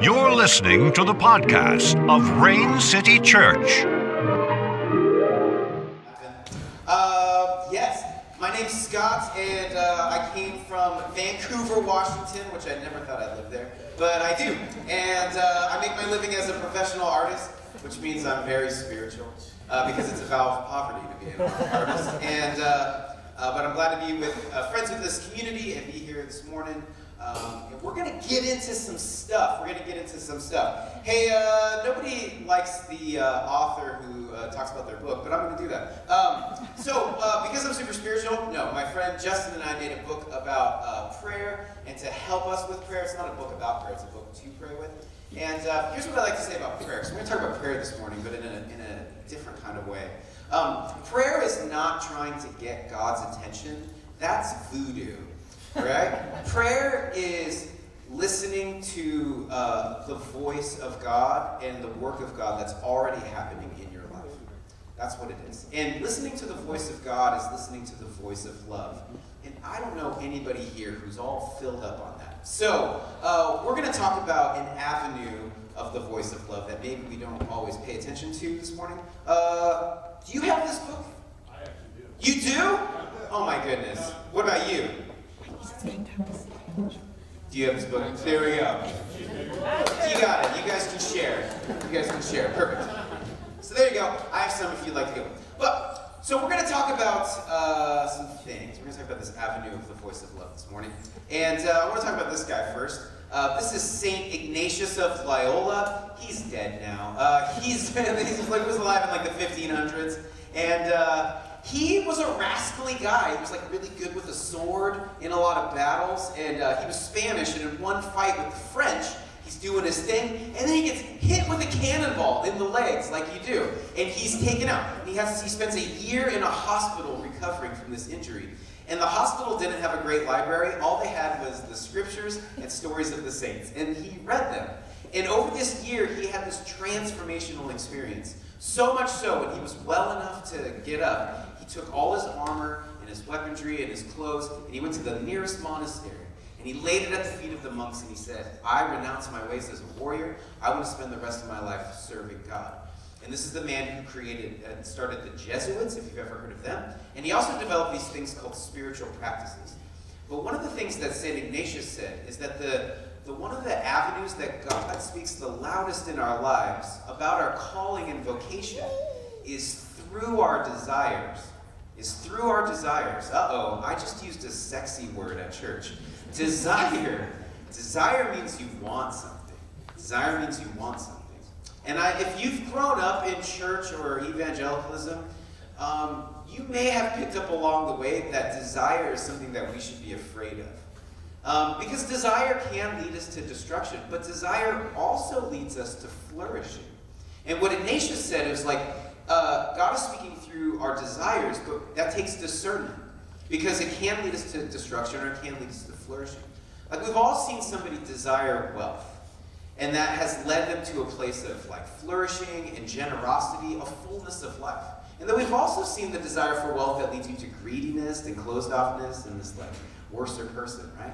You're listening to the podcast of Rain City Church. Yes, my name's Scott, and I came from Vancouver, Washington, which I never thought I'd live there, but I do. And I make my living as a professional artist, which means I'm very spiritual, because it's a vow of poverty to be an artist. And but I'm glad to be with friends with this community and be here this morning. And we're going to get into some stuff. Hey, nobody likes the author who talks about their book, but I'm going to do that. Because I'm super spiritual, no, my friend Justin and I made a book about prayer, and to help us with prayer. It's not a book about prayer, it's a book to pray with. And here's what I like to say about prayer. So we're going to talk about prayer this morning, but in a different kind of way. Prayer is not trying to get God's attention. That's voodoo. Right? Prayer is listening to the voice of God and the work of God that's already happening in your life. That's what it is. And listening to the voice of God is listening to the voice of love. And I don't know anybody here who's all filled up on that. So, we're going to talk about an avenue of the voice of love that maybe we don't always pay attention to this morning. Do you have this book? I actually do. You do? Oh my goodness. What about you? Do you have this book? There we go. You got it. You guys can share. Perfect. So there you go. I have some if you'd like to go. But, so we're going to talk about some things. We're going to talk about this avenue of the voice of love this morning. And I want to talk about this guy first. This is Saint Ignatius of Loyola. He's dead now. He was alive in like the 1500s. And he was a rascally guy. He was like really good with a sword in a lot of battles, and he was Spanish, and in one fight with the French, he's doing his thing, and then he gets hit with a cannonball in the legs, like you do, and he's taken out. He spends a year in a hospital recovering from this injury, and the hospital didn't have a great library. All they had was the scriptures and stories of the saints, and he read them. And over this year, he had this transformational experience. So much so, when he was well enough to get up, he took all his armor and his weaponry and his clothes, and he went to the nearest monastery, and he laid it at the feet of the monks, and he said, I renounce my ways as a warrior. I want to spend the rest of my life serving God. And this is the man who created and started the Jesuits, if you've ever heard of them. And he also developed these things called spiritual practices. But one of the things that St. Ignatius said is that one of the avenues that God speaks the loudest in our lives about our calling and vocation is through our desires. Uh-oh, I just used a sexy word at church. Desire. Desire means you want something. And if you've grown up in church or evangelicalism, you may have picked up along the way that desire is something that we should be afraid of. Because desire can lead us to destruction, but desire also leads us to flourishing. And what Ignatius said is like, God is speaking through our desires, but that takes discernment. Because it can lead us to destruction or it can lead us to flourishing. Like we've all seen somebody desire wealth. And that has led them to a place of like flourishing and generosity, a fullness of life. And then we've also seen the desire for wealth that leads you to greediness and closed offness and this like worser person, right?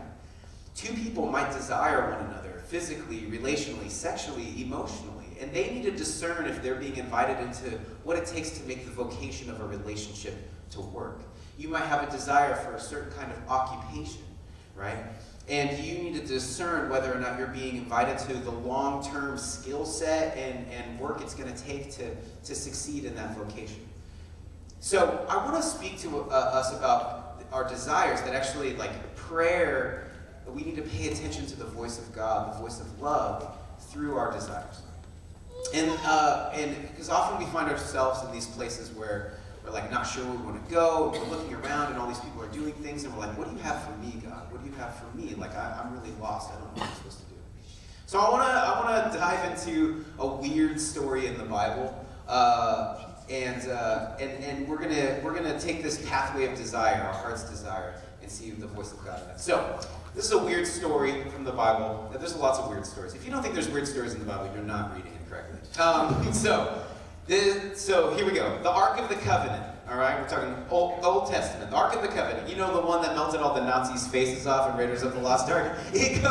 Two people might desire one another physically, relationally, sexually, emotionally, and they need to discern if they're being invited into what it takes to make the vocation of a relationship to work. You might have a desire for a certain kind of occupation, right? And you need to discern whether or not you're being invited to the long-term skill set and work it's going to take to succeed in that vocation. So I want to speak to us about our desires, that actually like prayer, we need to pay attention to the voice of God, the voice of love, through our desires. And because often we find ourselves in these places where we're like not sure where we want to go, and we're looking around and all these people are doing things, and we're like, what do you have for me, God? What do you have for me? Like I'm really lost. I don't know what I'm supposed to do. So I want to dive into a weird story in the Bible, and we're gonna take this pathway of desire, our heart's desire, and see the voice of God in that. So this is a weird story from the Bible. There's lots of weird stories. If you don't think there's weird stories in the Bible, you're not reading it correctly. So here we go. The Ark of the Covenant. All right, we're talking Old Testament. The Ark of the Covenant. You know, the one that melted all the Nazis' faces off in Raiders of the Lost Ark. It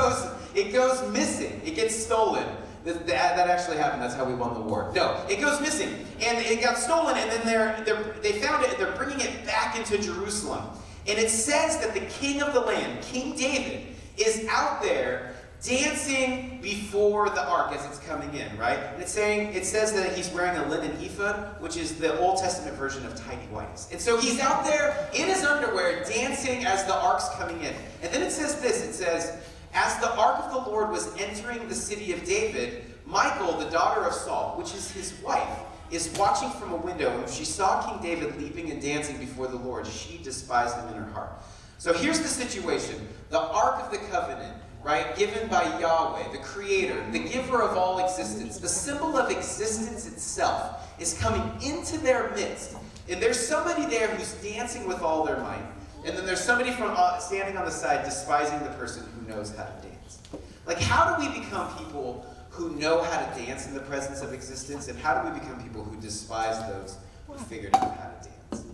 it goes missing. It gets stolen. That actually happened. That's how we won the war. No, it goes missing, and it got stolen, and then they found it, and they're bringing it back into Jerusalem. And it says that the king of the land, King David, is out there dancing before the ark as it's coming in, right? And it says that he's wearing a linen ephod, which is the Old Testament version of tidy whities. And so he's out there in his underwear dancing as the ark's coming in. And then it says this, it says, as the ark of the Lord was entering the city of David, Michal, the daughter of Saul, which is his wife, is watching from a window, and when she saw King David leaping and dancing before the Lord, she despised him in her heart. So here's the situation. The Ark of the Covenant, right, given by Yahweh, the Creator, the giver of all existence, the symbol of existence itself, is coming into their midst. And there's somebody there who's dancing with all their might. And then there's somebody standing on the side despising the person who knows how to dance. Like, how do we become people who know how to dance in the presence of existence? And how do we become people who despise those who figured out how to dance?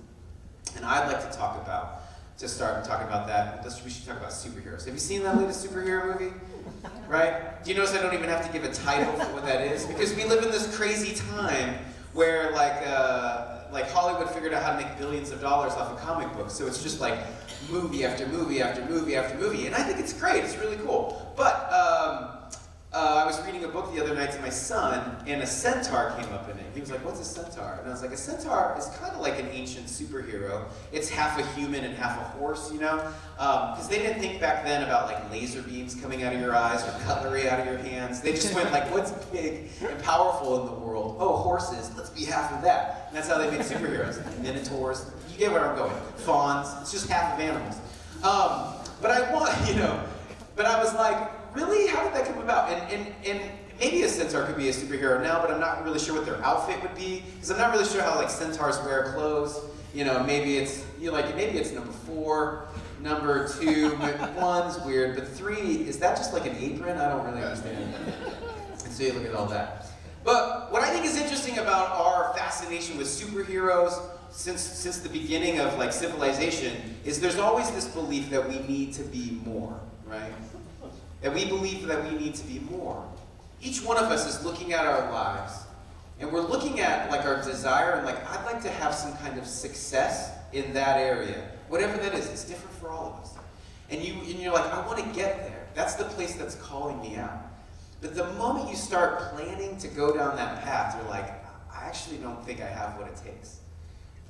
And I'd like to start talking about that. We should talk about superheroes. Have you seen that latest superhero movie? Right? Do you notice I don't even have to give a title for what that is? Because we live in this crazy time where like Hollywood figured out how to make billions of dollars off of comic books. So it's just like movie after movie after movie after movie. And I think it's great. It's really cool. But I was reading a book the other night to my son, and a centaur came up in it. He was like, what's a centaur? And I was like, a centaur is kind of like an ancient superhero. It's half a human and half a horse, you know? Because they didn't think back then about like laser beams coming out of your eyes or cutlery out of your hands. They just went like, what's big and powerful in the world? Oh, horses, let's be half of that. And that's how they made superheroes. Minotaurs, you get where I'm going. Fawns, it's just half of animals. But I was like, really? How did that come about? And maybe a centaur could be a superhero now, but I'm not really sure what their outfit would be, because I'm not really sure how like centaurs wear clothes. You know, maybe it's number 4, number 2, 1's weird, but 3, is that just like an apron? I don't really understand. And so you look at all that. But what I think is interesting about our fascination with superheroes since the beginning of like civilization is there's always this belief that we need to be more, right? That we believe that we need to be more. Each one of us is looking at our lives, and we're looking at like our desire, and like, I'd like to have some kind of success in that area. Whatever that is, it's different for all of us. And you're like, I want to get there. That's the place that's calling me out. But the moment you start planning to go down that path, you're like, I actually don't think I have what it takes.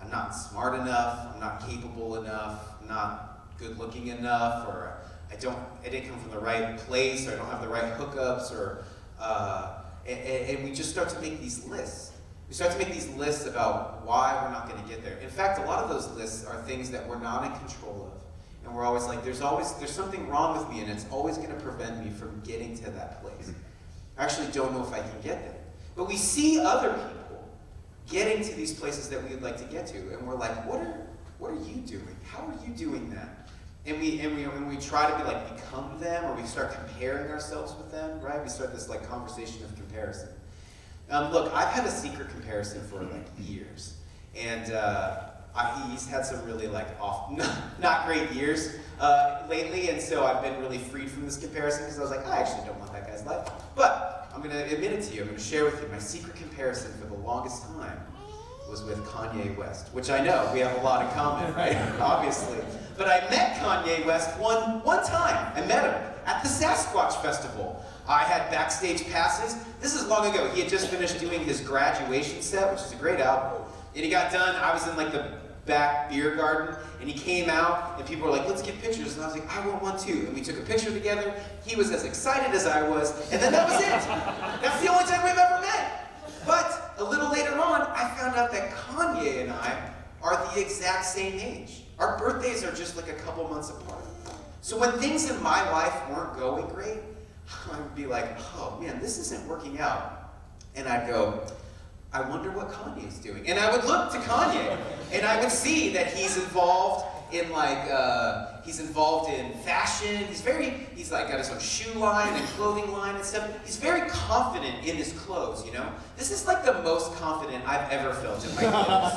I'm not smart enough, I'm not capable enough, I'm not good looking enough, or I didn't come from the right place, or I don't have the right hookups, and we just start to make these lists. We start to make these lists about why we're not going to get there. In fact, a lot of those lists are things that we're not in control of. And we're always like, there's something wrong with me, and it's always going to prevent me from getting to that place. I actually don't know if I can get there. But we see other people getting to these places that we'd like to get to, and we're like, what are you doing? How are you doing that? And we try to become them, or we start comparing ourselves with them, right? We start this like conversation of comparison. Look, I've had a secret comparison for like years, and he's had some really like not great years lately, and so I've been really freed from this comparison because I was like, I actually don't want that guy's life. But I'm going to admit it to you. I'm going to share with you my secret comparison for the longest time was with Kanye West, which I know we have a lot in common, right? Obviously. But I met Kanye West one time. I met him at the Sasquatch Festival. I had backstage passes. This is long ago. He had just finished doing his graduation set, which is a great album. And he got done. I was in like the back beer garden, and he came out, and people were like, let's get pictures. And I was like, I want one too. And we took a picture together. He was as excited as I was, and then that was it. That's the only time we've ever met. But a little later on, I found out that Kanye and I are the exact same age. Our birthdays are just like a couple months apart. So when things in my life weren't going great, I would be like, oh man, this isn't working out. And I'd go, I wonder what Kanye's doing. And I would look to Kanye, and I would see that he's involved in fashion. He's like got his own shoe line and clothing line and stuff. He's very confident in his clothes, you know? This is like the most confident I've ever felt in my clothes.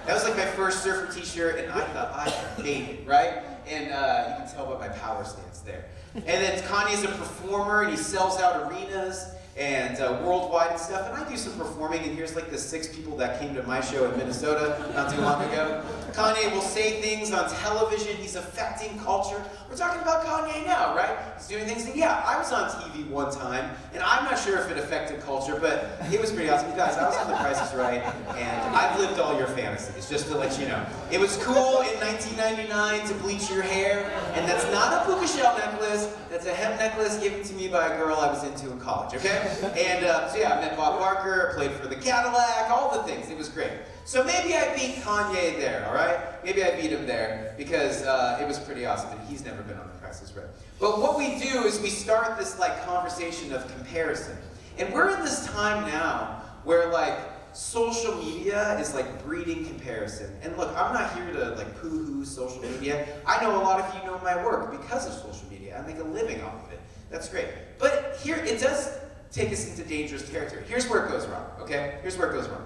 That was like my first surfer t-shirt, and I thought I made it, right? And you can tell by my power stance there. And then Kanye's a performer, and he sells out arenas and worldwide and stuff. And I do some performing, and here's like the 6 people that came to my show in Minnesota not too long ago. Kanye will say things on television. He's affecting culture. We're talking about Kanye now, right? He's doing things. And yeah, I was on TV one time, and I'm not sure if it affected culture, but it was pretty awesome. You guys, I was on The Price is Right, and I've lived all your fantasies, just to let you know. It was cool in 1999 to bleach your hair, and that's not a puka shell necklace. That's a hemp necklace given to me by a girl I was into in college, okay? And so yeah, I met Bob Barker, played for the Cadillac, all the things. It was great. So maybe I beat Kanye there, all right? Maybe I beat him there because it was pretty awesome, and he's never been on The Price is Right. But what we do is we start this like conversation of comparison. And we're in this time now where like social media is like breeding comparison. And look, I'm not here to like poo-hoo social media. I know a lot of you know my work because of social media. I make a living off of it. That's great. But here, it does take us into dangerous territory. Here's where it goes wrong, okay? Here's where it goes wrong.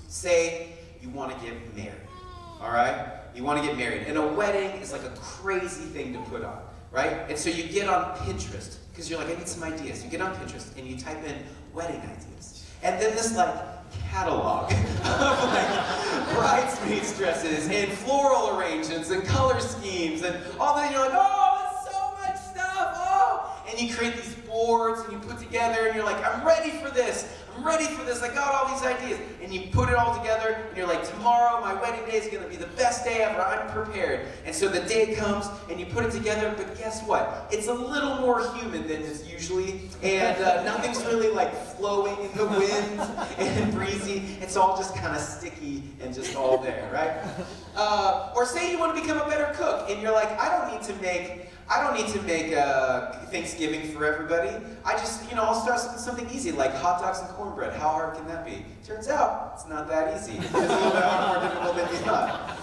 Say you want to get married, all right? You want to get married. And a wedding is like a crazy thing to put on, right? And so you get on Pinterest, because you're like, I need some ideas. You get on Pinterest, and you type in wedding ideas. And then this like catalog of like bridesmaids dresses and floral arrangements and color schemes and all that. You're like, oh, it's so much stuff, oh! And you create these boards and you put together and you're like, I'm ready for this. I'm ready for this. I got all these ideas. And you put it all together and you're like, tomorrow my wedding day is going to be the best day ever. I'm prepared. And so the day comes and you put it together, but guess what? It's a little more human than it's usually. And nothing's really like flowing in the wind and breezy. It's all just kind of sticky and just all there, right? Or say you want to become a better cook and you're like, I don't need to make Thanksgiving for everybody. I just, I'll start something easy like hot dogs and cornbread. How hard can that be? Turns out, it's not that easy. It's a little bit more difficult than you thought.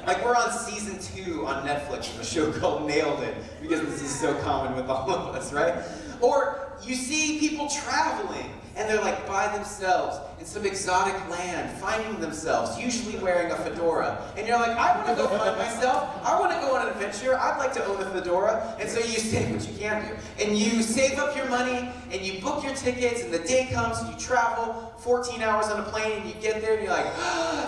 Like we're on season 2 on Netflix of a show called Nailed It, because this is so common with all of us, right? Or you see people traveling, and they're like by themselves in some exotic land, finding themselves, usually wearing a fedora. And you're like, I want to go find myself. I want to go on an adventure. I'd like to own a fedora. And so you save what you can do. And you save up your money, and you book your tickets, and the day comes, and you travel 14 hours on a plane, and you get there, and you're like,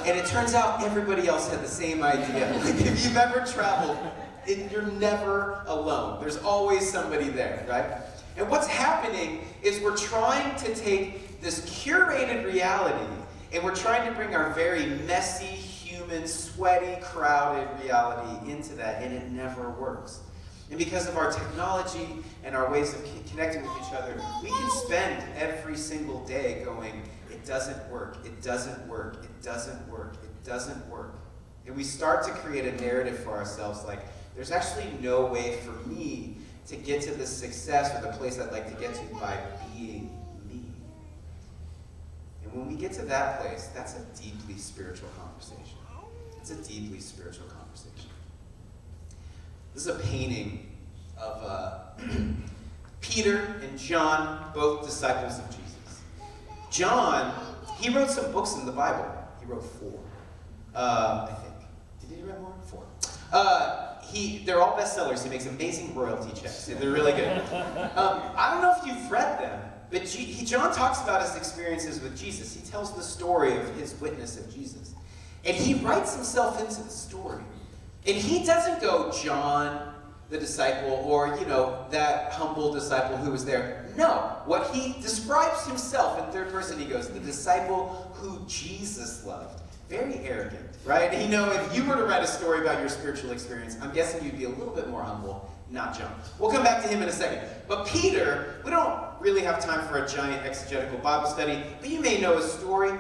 and it turns out everybody else had the same idea. Like if you've ever traveled, you're never alone. There's always somebody there, right? And what's happening is we're trying to take this curated reality and we're trying to bring our very messy, human, sweaty, crowded reality into that, and it never works. And because of our technology and our ways of connecting with each other, we can spend every single day going, it doesn't work, it doesn't work, it doesn't work, it doesn't work. And we start to create a narrative for ourselves like, there's actually no way for me to get to the success or the place I'd like to get to by being me. And when we get to that place, that's a deeply spiritual conversation. It's a deeply spiritual conversation. This is a painting of Peter and John, both disciples of Jesus. John, he wrote some books in the Bible. He wrote 4, I think. Did he write more? 4. They're all bestsellers. He makes amazing royalty checks. They're really good. I don't know if you've read them, but John talks about his experiences with Jesus. He tells the story of his witness of Jesus. And he writes himself into the story. And he doesn't go, John, the disciple, or, that humble disciple who was there. No. What he describes himself in third person, he goes, the disciple who Jesus loved. Very arrogant, right? If you were to write a story about your spiritual experience, I'm guessing you'd be a little bit more humble, not John. We'll come back to him in a second. But Peter, we don't really have time for a giant exegetical Bible study, but you may know his story,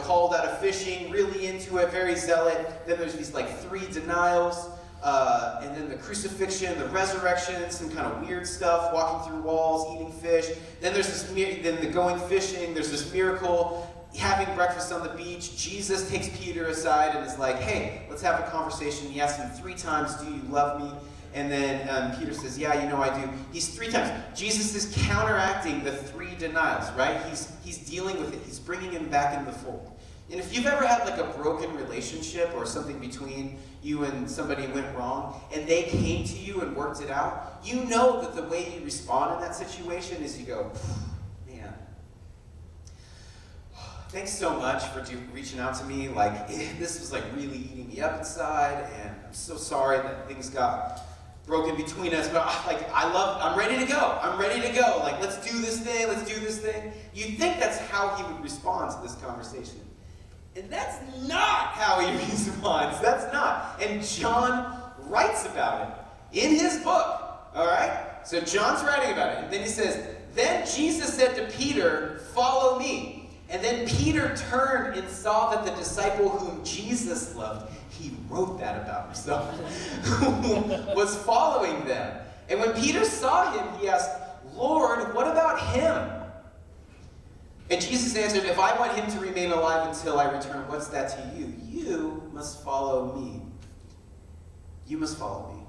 called out of fishing, really into it, very zealot. Then there's these 3 denials, and then the crucifixion, the resurrection, some kind of weird stuff, walking through walls, eating fish. Then there's then the going fishing, there's this miracle, having breakfast on the beach. Jesus takes Peter aside and is like, hey, let's have a conversation. He asks him 3 times, do you love me? And then Peter says, yeah, I do. He's 3 times. Jesus is counteracting the 3 denials, right? He's dealing with it. He's bringing him back in the fold. And if you've ever had like a broken relationship or something between you and somebody went wrong, and they came to you and worked it out, you know that the way you respond in that situation is you go, man, thanks so much for reaching out to me. Like, this was like really eating me up inside, and I'm so sorry that things got broken between us, but I'm ready to go. I'm ready to go. Like, let's do this thing. You'd think that's how he would respond to this conversation. And that's not how he responds. That's not. And John writes about it in his book. All right? So John's writing about it. And then he says, then Jesus said to Peter, follow me. And then Peter turned and saw that the disciple whom Jesus loved, he wrote that about himself, was following them. And when Peter saw him, he asked, Lord, what about him? And Jesus answered, if I want him to remain alive until I return, what's that to you? You must follow me. You must follow me.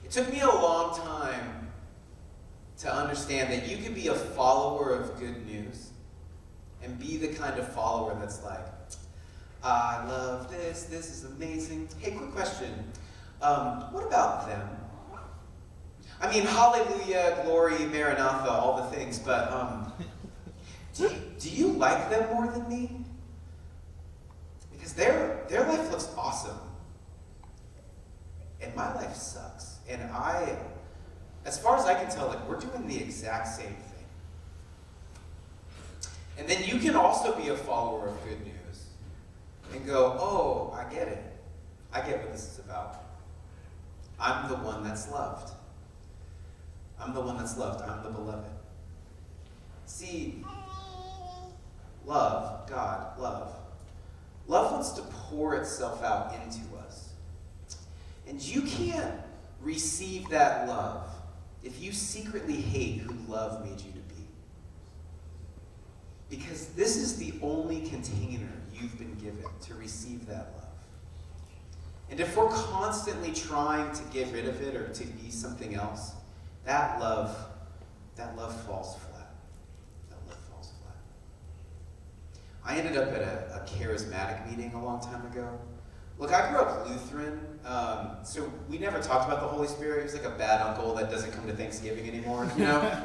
It took me a long time to understand that you could be a follower of good news and be the kind of follower that's like, I love this is amazing. Hey, quick question. What about them? I mean, hallelujah, glory, maranatha, all the things, but do you like them more than me? Because their life looks awesome. And my life sucks. And as far as I can tell, like, we're doing the exact same thing. And then you can also be a follower of good news and go, oh, I get it. I get what this is about. I'm the one that's loved. I'm the one that's loved. I'm the beloved. See, love, God, love wants to pour itself out into us. And you can't receive that love if you secretly hate who love made you to be. Because this is the only container you've been given to receive that love. And if we're constantly trying to get rid of it or to be something else, that love falls flat. That love falls flat. I ended up at a charismatic meeting a long time ago. Look, I grew up Lutheran, so we never talked about the Holy Spirit. He was like a bad uncle that doesn't come to Thanksgiving anymore, you know?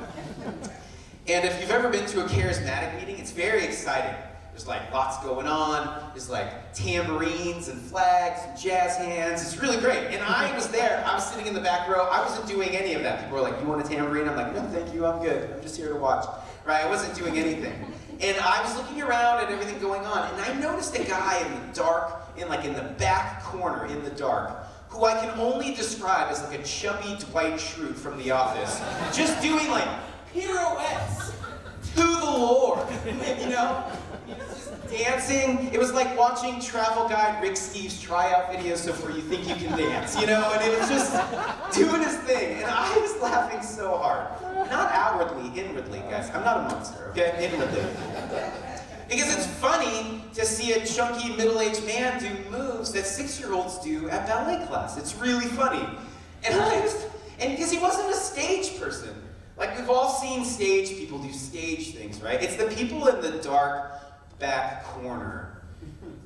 And if you've ever been to a charismatic meeting, it's very exciting. There's like lots going on. There's like tambourines and flags and jazz hands. It's really great. And I was there. I was sitting in the back row. I wasn't doing any of that. People were like, you want a tambourine? I'm like, no, thank you. I'm good. I'm just here to watch. Right? I wasn't doing anything. And I was looking around at everything going on. And I noticed a guy in the dark, in the back corner in the dark, who I can only describe as like a chubby Dwight Schrute from The Office, just doing like pirouettes to the Lord, you know? Just dancing. It was like watching travel guide Rick Steves tryout videos of where you think you can dance, you know? And it was just doing his thing. And I was laughing so hard. Not outwardly, inwardly, guys. I'm not a monster, okay? Inwardly. Because it's funny to see a chunky middle-aged man do moves that 6-year-olds do at ballet class. It's really funny. And because he wasn't a stage person. Like, we've all seen stage people do stage things, right? It's the people in the dark back corner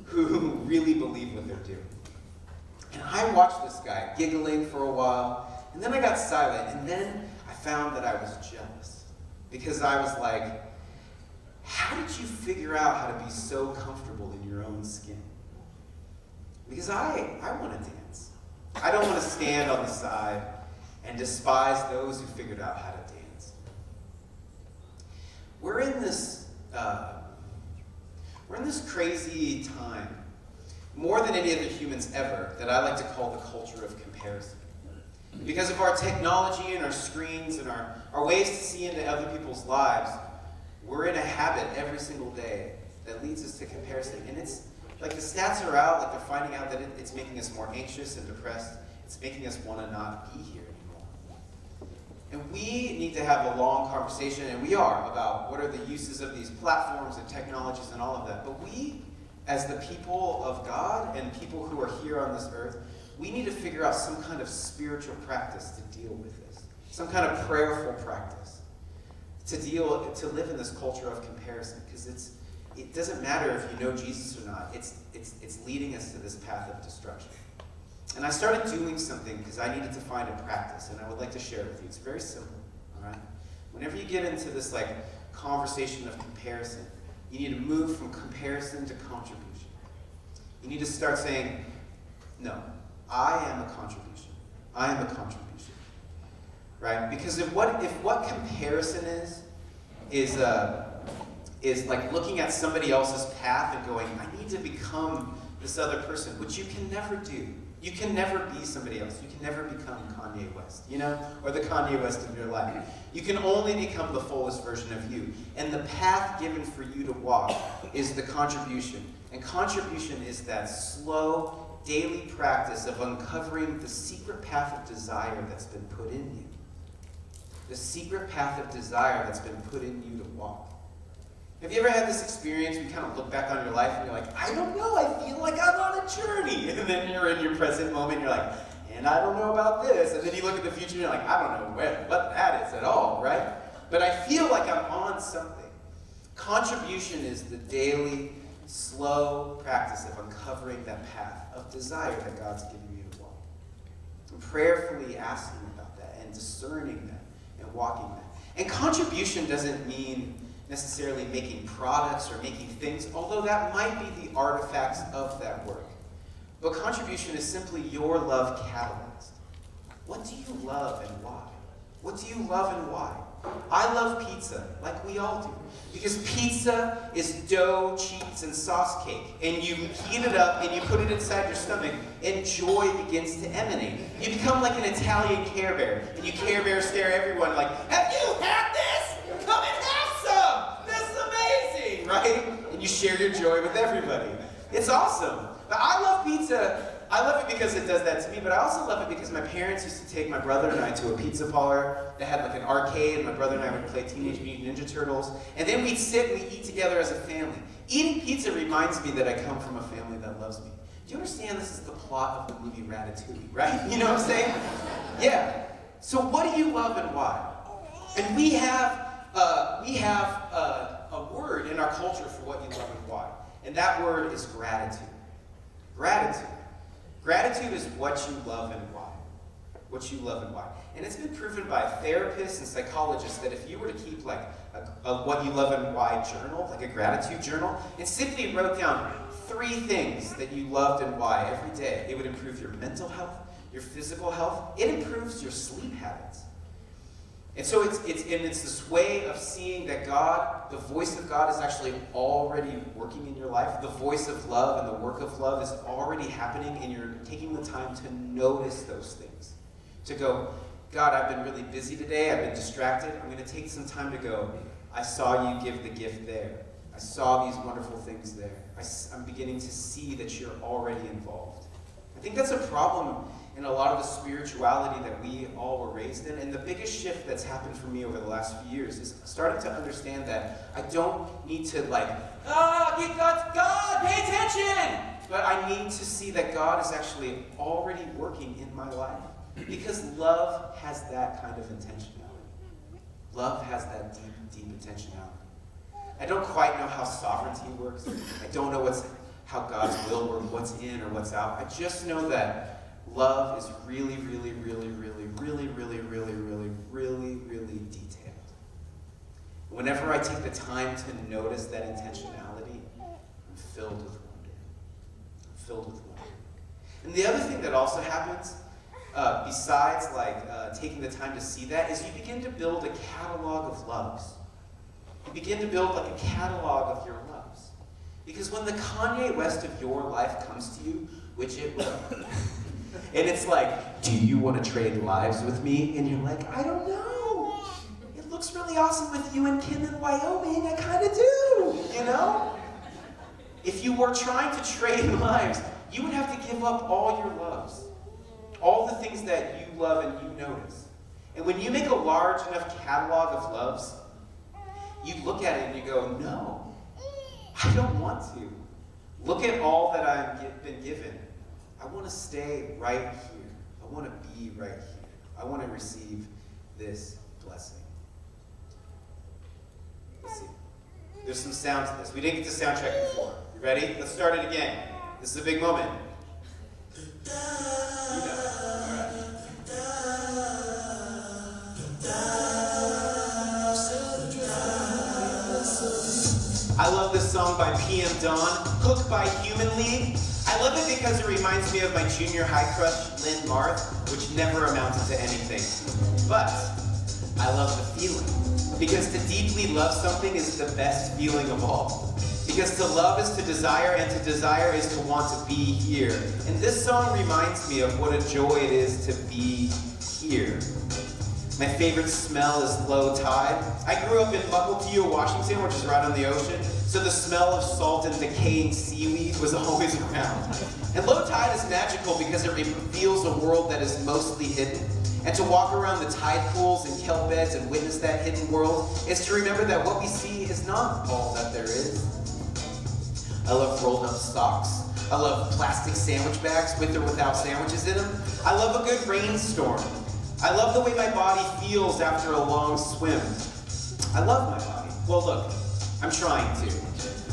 who really believe what they're doing. And I watched this guy giggling for a while, and then I got silent, and then I found that I was jealous. Because I was like, how did you figure out how to be so comfortable in your own skin? Because I want to dance. I don't want to stand on the side and despise those who figured out how to dance. We're in this crazy time, more than any other humans ever, that I like to call the culture of comparison. Because of our technology and our screens and our ways to see into other people's lives, we're in a habit every single day that leads us to comparison. And it's like the stats are out, like they're finding out that it's making us more anxious and depressed. It's making us want to not be here anymore. And we need to have a long conversation, and we are, about what are the uses of these platforms and technologies and all of that. But we, as the people of God and people who are here on this earth, we need to figure out some kind of spiritual practice to deal with this. Some kind of prayerful practice. To live in this culture of comparison, because it doesn't matter if you know Jesus or not. It's leading us to this path of destruction. And I started doing something because I needed to find a practice, and I would like to share it with you. It's very simple, all right? Whenever you get into this conversation of comparison, you need to move from comparison to contribution. You need to start saying, no, I am a contribution. I am a contribution, right? Because if what comparison is like looking at somebody else's path and going, I need to become this other person, which you can never do. You can never be somebody else. You can never become Kanye West, or the Kanye West of your life. You can only become the fullest version of you. And the path given for you to walk is the contribution. And contribution is that slow, daily practice of uncovering the secret path of desire that's been put in you. The secret path of desire that's been put in you to walk. Have you ever had this experience where you kind of look back on your life and you're like, I don't know, I feel like I'm on a journey. And then you're in your present moment and you're like, and I don't know about this. And then you look at the future and you're like, I don't know what that is at all, right? But I feel like I'm on something. Contribution is the daily, slow practice of uncovering that path of desire that God's given you to walk. And prayerfully asking about that and discerning that and walking that. And contribution doesn't mean necessarily making products or making things, although that might be the artifacts of that work. But contribution is simply your love catalyzed. What do you love and why? What do you love and why? I love pizza, like we all do. Because pizza is dough, cheese, and sauce cake. And you heat it up and you put it inside your stomach, and joy begins to emanate. You become like an Italian Care Bear. And you Care Bear stare everyone like, have you had this? Come and have some! This is amazing! Right? And you share your joy with everybody. It's awesome. Now, I love pizza. I love it because it does that to me, but I also love it because my parents used to take my brother and I to a pizza parlor that had like an arcade, and my brother and I would play Teenage Mutant Ninja Turtles, and then we'd sit and we'd eat together as a family. Eating pizza reminds me that I come from a family that loves me. Do you understand this is the plot of the movie Ratatouille, right? You know what I'm saying? Yeah. So what do you love and why? And we have a word in our culture for what you love and why, and that word is gratitude. Gratitude. Gratitude is what you love and why. What you love and why. And it's been proven by therapists and psychologists that if you were to keep like a what you love and why journal, like a gratitude journal, and simply wrote down 3 things that you loved and why every day, it would improve your mental health, your physical health, it improves your sleep habits. And so it's this way of seeing that God, the voice of God, is actually already working in your life. The voice of love and the work of love is already happening, and you're taking the time to notice those things. To go, God, I've been really busy today. I've been distracted. I'm going to take some time to go, I saw you give the gift there. I saw these wonderful things there. I'm beginning to see that you're already involved. I think that's a problem in a lot of the spirituality that we all were raised in. And the biggest shift that's happened for me over the last few years is starting to understand that I don't need to God, pay attention! But I need to see that God is actually already working in my life. Because love has that kind of intentionality. Love has that deep, deep intentionality. I don't quite know how sovereignty works. I don't know how God's will works, what's in or what's out. I just know that love is really, really, really, really, really, really, really, really, really, really detailed. Whenever I take the time to notice that intentionality, I'm filled with wonder. I'm filled with wonder. And the other thing that also happens, besides taking the time to see that, is you begin to build a catalog of loves. You begin to build like a catalog of your loves. Because when the Kanye West of your life comes to you, which it will, and it's like, do you want to trade lives with me? And you're like, I don't know. It looks really awesome with you and Kim in Wyoming. I kind of do, you know? If you were trying to trade lives, you would have to give up all your loves. All the things that you love and you notice. And when you make a large enough catalog of loves, you look at it and you go, no, I don't want to. Look at all that I've been given. I want to stay right here. I want to be right here. I want to receive this blessing. Let's see. There's some sound to this. We didn't get to soundtrack before. You ready? Let's start it again. This is a big moment. You know it. All right. I love this song by PM Dawn, Hook by Human League. I love it because it reminds me of my junior high crush, Lynn Marth, which never amounted to anything. But I love the feeling, because to deeply love something is the best feeling of all. Because to love is to desire, and to desire is to want to be here. And this song reminds me of what a joy it is to be here. My favorite smell is low tide. I grew up in Mukilteo, Washington, which is right on the ocean, so the smell of salt and decaying seaweed was always around. And low tide is magical because it reveals a world that is mostly hidden. And to walk around the tide pools and kelp beds and witness that hidden world is to remember that what we see is not all that there is. I love rolled up socks. I love plastic sandwich bags with or without sandwiches in them. I love a good rainstorm. I love the way my body feels after a long swim. I love my body. Well, look, I'm trying to.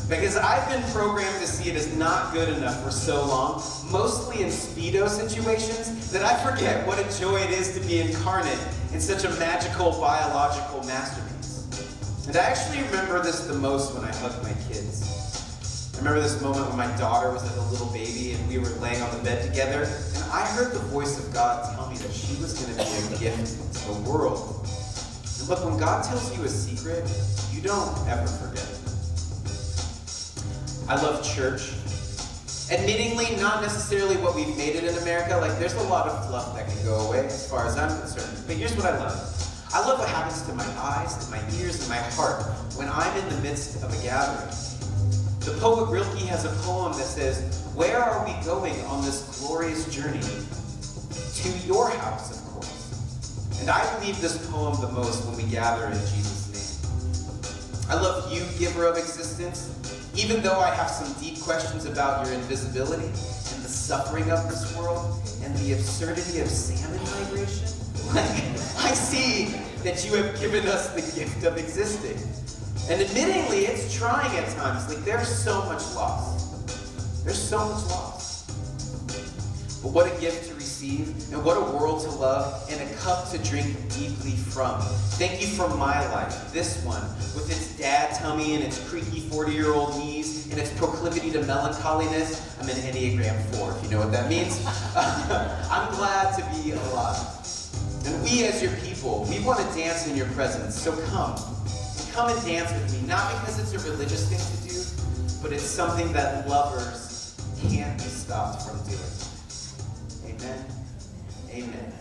Because I've been programmed to see it as not good enough for so long, mostly in Speedo situations, that I forget what a joy it is to be incarnate in such a magical biological masterpiece. And I actually remember this the most when I hugged my kids. I remember this moment when my daughter was like a little baby and we were laying on the bed together, and I heard the voice of God tell me that she was going to be a gift to the world. And look, when God tells you a secret, you don't ever forget it. I love church. Admittingly, not necessarily what we've made it in America. Like, there's a lot of fluff that can go away as far as I'm concerned. But here's what I love. I love what happens to my eyes and my ears and my heart when I'm in the midst of a gathering. The poet Rilke has a poem that says, "Where are we going on this glorious journey? To your house, of course." And I believe this poem the most when we gather in Jesus' name. I love you, giver of existence. Even though I have some deep questions about your invisibility and the suffering of this world and the absurdity of salmon migration, I see that you have given us the gift of existing. And admittingly, it's trying at times. Like, there's so much loss. There's so much loss. But what a gift to receive, and what a world to love, and a cup to drink deeply from. Thank you for my life, this one, with its dad tummy and its creaky 40-year-old knees and its proclivity to melancholiness. I'm an Enneagram 4, if you know what that means. I'm glad to be alive. And we as your people, we want to dance in your presence, so come. Come and dance with me, not because it's a religious thing to do, but it's something that lovers can't be stopped from doing. Amen? Amen.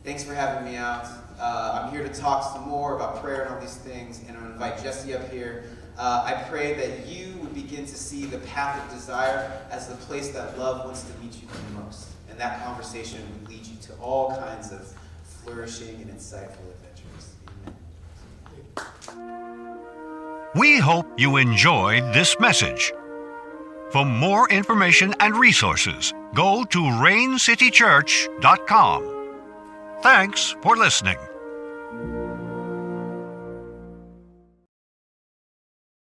Thanks for having me out. I'm here to talk some more about prayer and all these things, and I'm going to invite Jesse up here. I pray that you would begin to see the path of desire as the place that love wants to meet you the most. And that conversation would lead you to all kinds of flourishing and insightful adventures. Amen. We hope you enjoyed this message. For more information and resources, go to RainCityChurch.com. Thanks for listening.